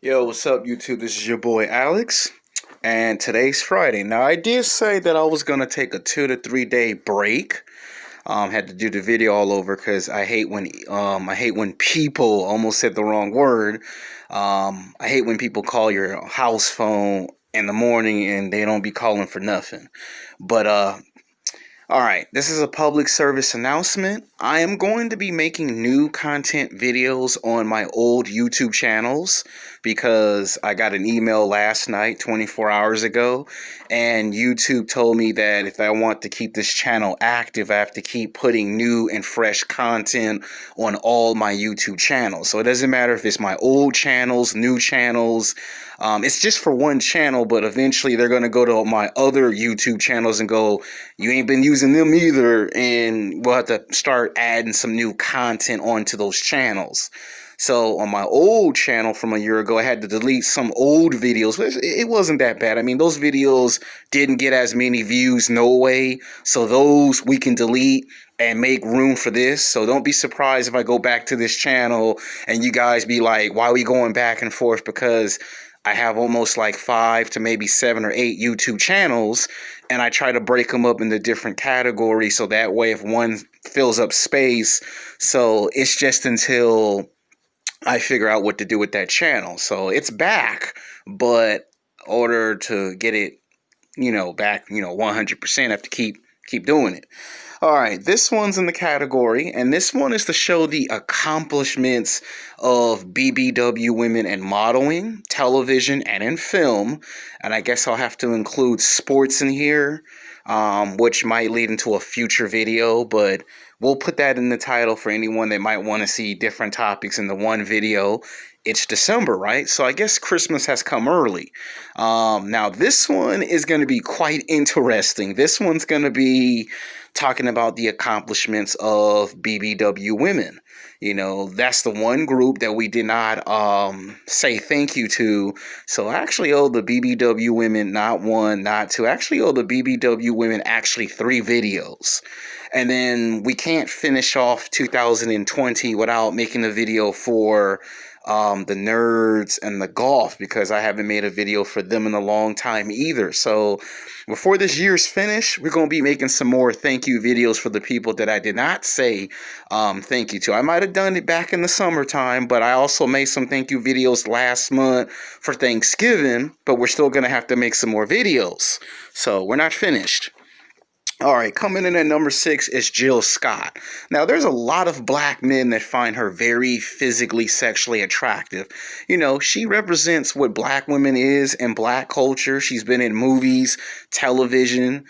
Yo, what's up, YouTube? This is your boy Alex, and today's Friday. Now, I did say that I was gonna take a 2 to 3 day break. Had to do the video all over because I hate when people almost said the wrong word. I hate when people call your house phone in the morning and they don't be calling for nothing. But all right, this is a public service announcement. I am going to be making new content videos on my old YouTube channels because I got an email last night, 24 hours ago, and YouTube told me that if I want to keep this channel active, I have to keep putting new and fresh content on all my YouTube channels. So it doesn't matter if it's my old channels, new channels. It's just for one channel, but eventually they're going to go to my other YouTube channels and go, you ain't been using them either, and we'll have to start adding some new content onto those channels. So on my old channel from a year ago, I had to delete some old videos. It wasn't that bad. I mean, those videos didn't get as many views, no way. So those we can delete and make room for this. So don't be surprised if I go back to this channel and you guys be like, why are we going back and forth? Because I have almost like 5 to maybe 7 or 8 YouTube channels, and I try to break them up into different categories so that way if one fills up space, so it's just until I figure out what to do with that channel. So it's back, but in order to get it, back, 100%, I have to keep doing it. All right, this one's in the category, and this one is to show the accomplishments of BBW women in modeling, television, and in film. And I guess I'll have to include sports in here, which might lead into a future video, but we'll put that in the title for anyone that might want to see different topics in the one video. It's December, right? So I guess Christmas has come early. Now, this one is going to be quite interesting. This one's going to be talking about the accomplishments of BBW women. That's the one group that we did not say thank you to. So I actually owe the BBW women not one, not two. I actually owe the BBW women actually 3 videos. And then we can't finish off 2020 without making a video for the nerds and the golf, because I haven't made a video for them in a long time either. So before this year's finished, we're going to be making some more thank you videos for the people that I did not say thank you to. I might have done it back in the summertime, but I also made some thank you videos last month for Thanksgiving, but we're still going to have to make some more videos. So we're not finished. All right, coming in at number 6 is Jill Scott. Now, there's a lot of black men that find her very physically, sexually attractive. She represents what black women is in black culture. She's been in movies, television.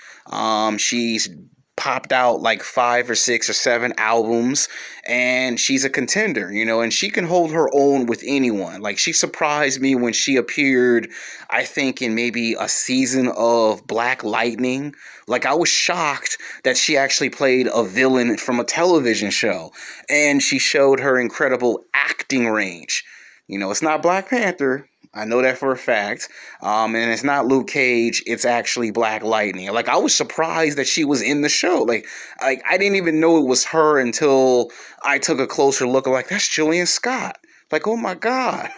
She's popped out like 5 or 6 or 7 albums, and she's a contender, and she can hold her own with anyone. Like, she surprised me when she appeared, I think, in maybe a season of Black Lightning. Like, I was shocked that she actually played a villain from a television show, and she showed her incredible acting range. It's not Black Panther. I know that for a fact. And it's not Luke Cage. It's actually Black Lightning. Like, I was surprised that she was in the show. Like I didn't even know it was her until I took a closer look. Like, that's Jillian Scott. Like, oh my God.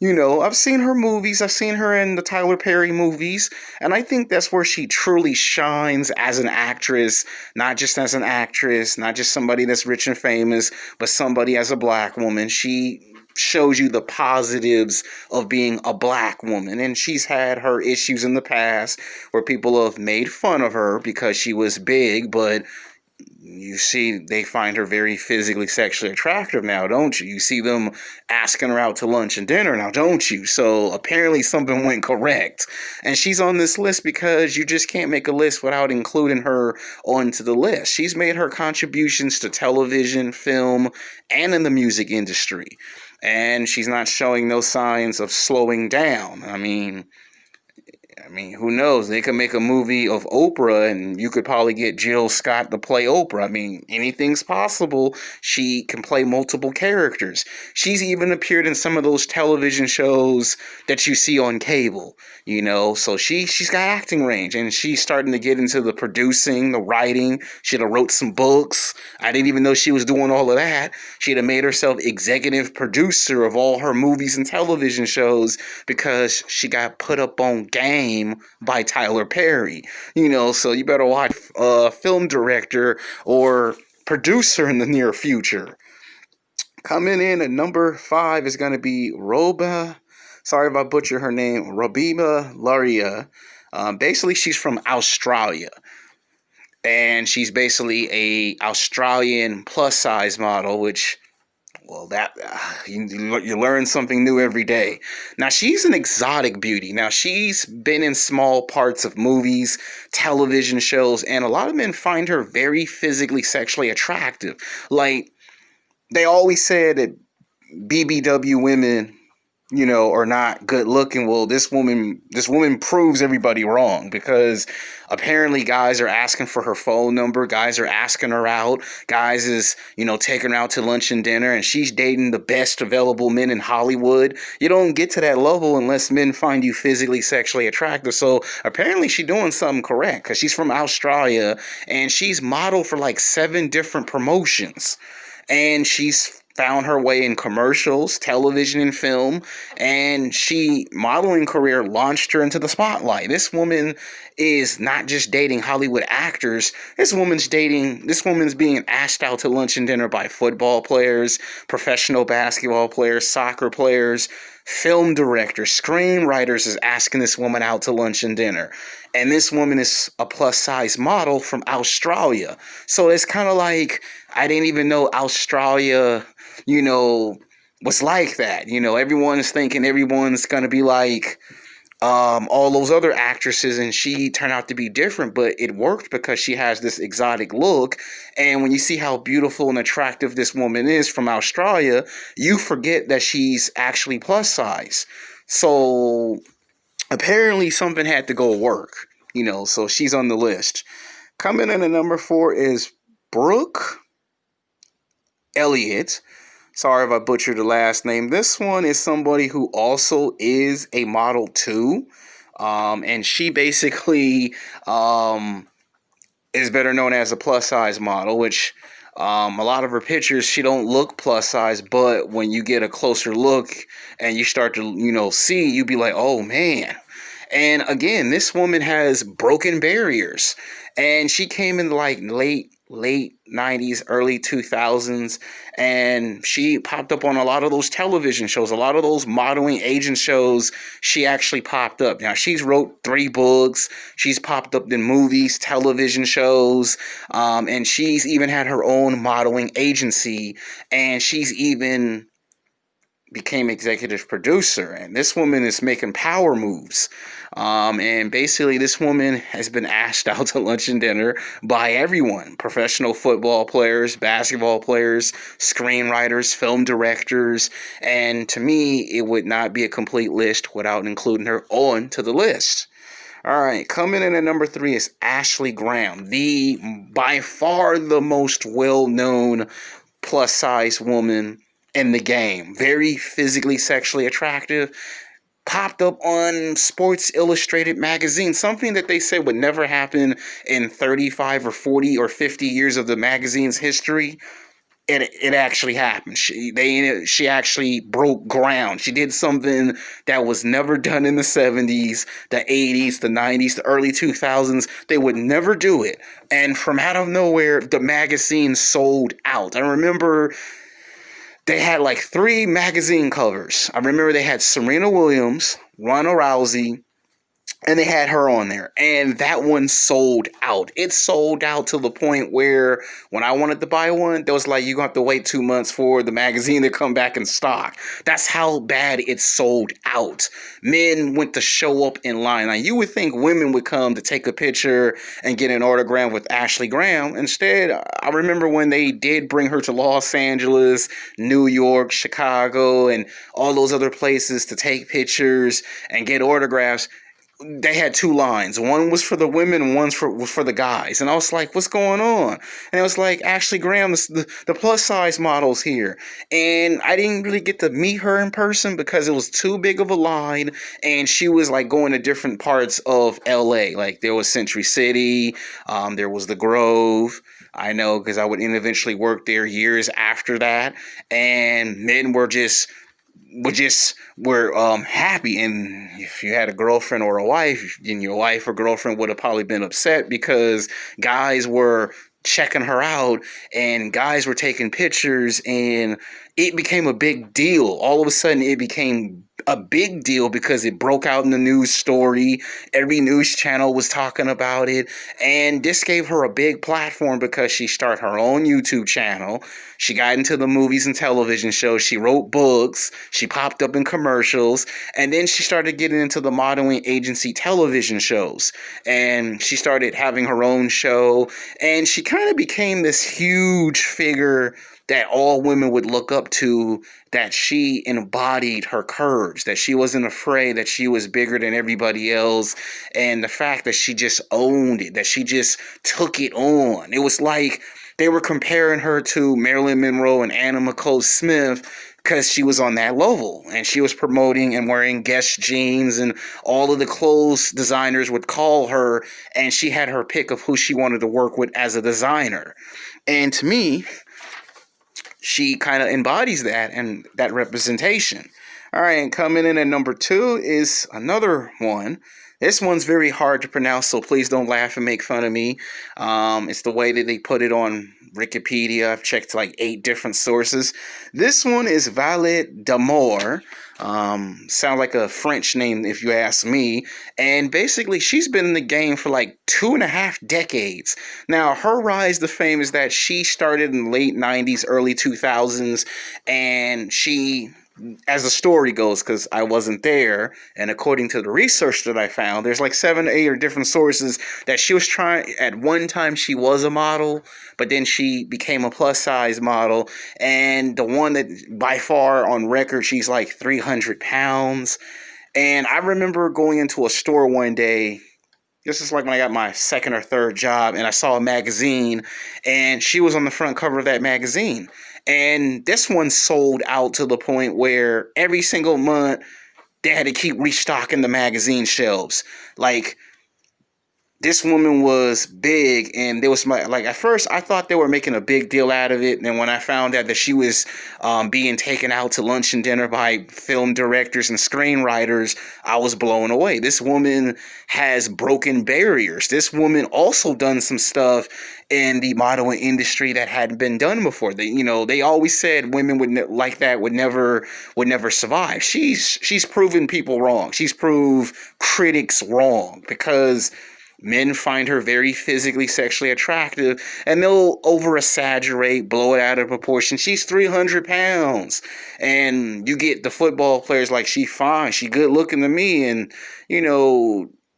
I've seen her movies. I've seen her in the Tyler Perry movies. And I think that's where she truly shines as an actress. Not just as an actress. Not just somebody that's rich and famous. But somebody as a black woman. She shows you the positives of being a black woman. And she's had her issues in the past where people have made fun of her because she was big, but you see they find her very physically, sexually attractive now, don't you? You see them asking her out to lunch and dinner now, don't you? So apparently something went correct. And she's on this list because you just can't make a list without including her onto the list. She's made her contributions to television, film, and in the music industry. And she's not showing no signs of slowing down. I mean, I mean, who knows? They could make a movie of Oprah and you could probably get Jill Scott to play Oprah. I mean, anything's possible. She can play multiple characters. She's even appeared in some of those television shows that you see on cable, you know? So she's got acting range, and she's starting to get into the producing, the writing. She'd have wrote some books. I didn't even know she was doing all of that. She'd have made herself executive producer of all her movies and television shows because she got put up on Game by Tyler Perry. You know, so you better watch film director or producer in the near future. Coming in at number 5 is going to be sorry if I butcher her name, Robyn Lawley. Basically, she's from Australia. And she's basically a Australian plus size model, which, well, that you learn something new every day. Now, she's an exotic beauty. Now, she's been in small parts of movies, television shows, and a lot of men find her very physically, sexually attractive. Like, they always said that BBW women, you know, are not good looking. Well, this woman proves everybody wrong, because apparently guys are asking for her phone number. Guys are asking her out. Guys is, you know, taking her out to lunch and dinner, and she's dating the best available men in Hollywood. You don't get to that level unless men find you physically, sexually attractive. So apparently she's doing something correct, because she's from Australia and she's modeled for like 7 different promotions. And she's found her way in commercials, television, and film, and modeling career launched her into the spotlight. This woman is not just dating Hollywood actors. This woman's being asked out to lunch and dinner by football players, professional basketball players, soccer players, film directors, screenwriters is asking this woman out to lunch and dinner. And this woman is a plus size model from Australia. So it's kind of like, I didn't even know Australia, you know, was like that. You know, everyone's thinking everyone's going to be like all those other actresses, and she turned out to be different, but it worked because she has this exotic look. And when you see how beautiful and attractive this woman is from Australia, you forget that she's actually plus size. So apparently something had to go work, you know, so she's on the list. Coming in at number 4 is Brooke Elliott. Sorry if I butchered the last name. This one is somebody who also is a model too. And she basically is better known as a plus size model, which a lot of her pictures, she don't look plus size, but when you get a closer look and you start to, you know, see, you be like, oh man. And again, this woman has broken barriers, and she came in like late 90s, early 2000s, and she popped up on a lot of those television shows, a lot of those modeling agent shows. She actually popped up. Now, she's wrote 3 books. She's popped up in movies, television shows, and she's even had her own modeling agency, and she's even became executive producer. And this woman is making power moves. And basically this woman has been asked out to lunch and dinner by everyone: professional football players, basketball players, screenwriters, film directors. And to me, it would not be a complete list without including her on to the list. All right, coming in at number 3 is Ashley Graham, by far the most well-known plus-size woman in the game. Very physically, sexually attractive. Popped up on Sports Illustrated magazine, something that they said would never happen in 35 or 40 or 50 years of the magazine's history. It actually happened. She actually broke ground. She did something that was never done in the 70s, the 80s, the 90s, the early 2000s. They would never do it. And from out of nowhere, the magazine sold out. I remember they had like 3 magazine covers. I remember they had Serena Williams, Ronda Rousey, and they had her on there. And that one sold out. It sold out to the point where when I wanted to buy one, there was like, you're going to have to wait 2 months for the magazine to come back in stock. That's how bad it sold out. Men went to show up in line. Now, you would think women would come to take a picture and get an autograph with Ashley Graham. Instead, I remember when they did bring her to Los Angeles, New York, Chicago, and all those other places to take pictures and get autographs, they had two lines. One was for the women, one's was for the guys. And I was like, what's going on? And it was like, Ashley Graham, the plus size models here. And I didn't really get to meet her in person because it was too big of a line. And she was like going to different parts of LA. Like there was Century City, there was the Grove. I know because I would eventually work there years after that. And men were happy. And if you had a girlfriend or a wife, then your wife or girlfriend would have probably been upset because guys were checking her out and guys were taking pictures, and it became a big deal. All of a sudden it became a big deal because it broke out in the news story. Every news channel was talking about it, and this gave her a big platform because she started her own YouTube channel. She got into the movies and television shows. She wrote books. She popped up in commercials, and then she started getting into the modeling agency television shows, and she started having her own show, and she kind of became this huge figure that all women would look up to, that she embodied her curves, that she wasn't afraid, that she was bigger than everybody else, and the fact that she just owned it, that she just took it on. It was like they were comparing her to Marilyn Monroe and Anna Nicole Smith because she was on that level, and she was promoting and wearing Guess jeans, and all of the clothes designers would call her, and she had her pick of who she wanted to work with as a designer. And to me, she kind of embodies that and that representation. All right, and coming in at number 2 is another one. This one's very hard to pronounce, so please don't laugh and make fun of me. It's the way that they put it on Wikipedia. I've checked like 8 different sources. This one is Valette d'Amour. Sound like a French name if you ask me. And basically, she's been in the game for like 2.5 decades. Now, her rise to fame is that she started in the late 90s, early 2000s, and she, as the story goes, because I wasn't there, and according to the research that I found, there's like 7 or 8 or different sources that she was trying, at one time she was a model, but then she became a plus size model, and the one that by far on record, she's like 300 pounds. And I remember going into a store one day. This is like when I got my second or third job, and I saw a magazine, and she was on the front cover of that magazine. And this one sold out to the point where every single month they had to keep restocking the magazine shelves. Like, this woman was big, and there was at first I thought they were making a big deal out of it, and then when I found out that she was being taken out to lunch and dinner by film directors and screenwriters, I was blown away. This woman has broken barriers. This woman also done some stuff in the modeling industry that hadn't been done before. They always said women would never survive. She's proven people wrong. She's proved critics wrong, because men find her very physically, sexually attractive, and they'll over-exaggerate, blow it out of proportion. She's 300 pounds. And you get the football players like, she fine, she good looking to me, and,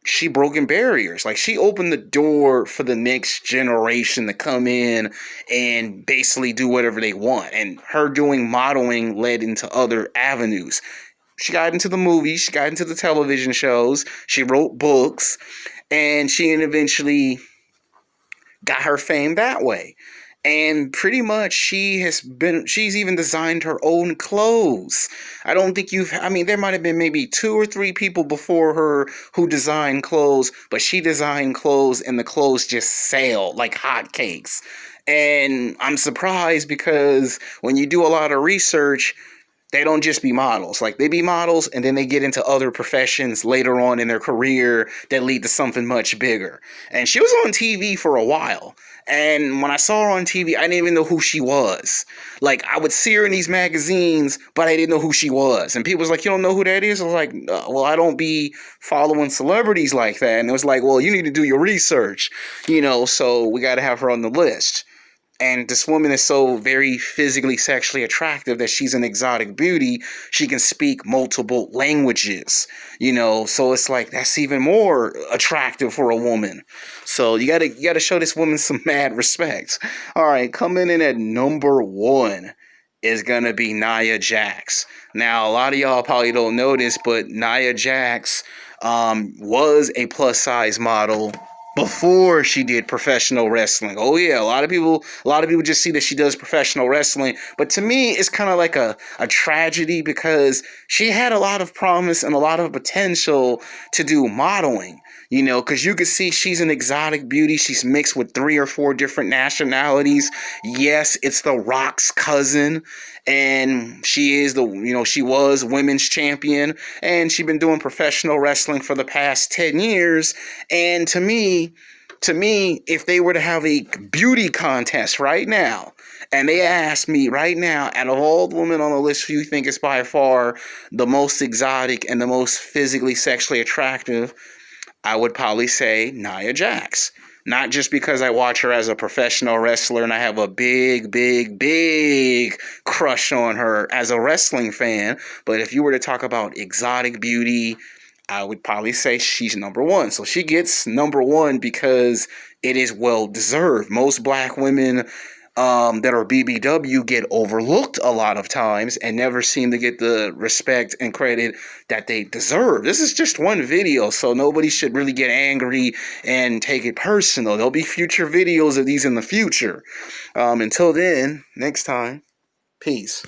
she broken barriers. Like, she opened the door for the next generation to come in and basically do whatever they want. And her doing modeling led into other avenues. She got into the movies, she got into the television shows, she wrote books, and she eventually got her fame that way. And pretty much she's even designed her own clothes. I don't think there might have been maybe 2 or 3 people before her who designed clothes, but she designed clothes, and the clothes just sell like hotcakes. And I'm surprised, because when you do a lot of research, they don't just be models. Like, they be models, and then they get into other professions later on in their career that lead to something much bigger. And she was on TV for a while. And when I saw her on TV, I didn't even know who she was. Like, I would see her in these magazines, but I didn't know who she was. And people was like, you don't know who that is? I was like, well, I don't be following celebrities like that. And it was like, well, you need to do your research, so we got to have her on the list. And this woman is so very physically, sexually attractive that she's an exotic beauty. She can speak multiple languages, so it's like, that's even more attractive for a woman. So you gotta show this woman some mad respect. All right, coming in at number 1 is gonna be Nia Jax. Now, a lot of y'all probably don't know this, but Nia Jax was a plus size model before she did professional wrestling. Oh yeah, a lot of people just see that she does professional wrestling, but to me it's kind of like a tragedy because she had a lot of promise and a lot of potential to do modeling. You know, because you can see she's an exotic beauty. She's mixed with 3 or 4 different nationalities. Yes, it's The Rock's cousin, and she is she was women's champion, and she's been doing professional wrestling for the past 10 years. And to me, if they were to have a beauty contest right now, and they asked me right now, out of all the women on the list, who you think is by far the most exotic and the most physically, sexually attractive, I would probably say Nia Jax. Not just because I watch her as a professional wrestler and I have a big, big, big crush on her as a wrestling fan, but if you were to talk about exotic beauty, I would probably say she's number 1. So she gets number 1 because it is well deserved. Most black women that are BBW get overlooked a lot of times and never seem to get the respect and credit that they deserve. This is just one video, so nobody should really get angry and take it personal. There'll be future videos of these in the future. Until then, next time, peace.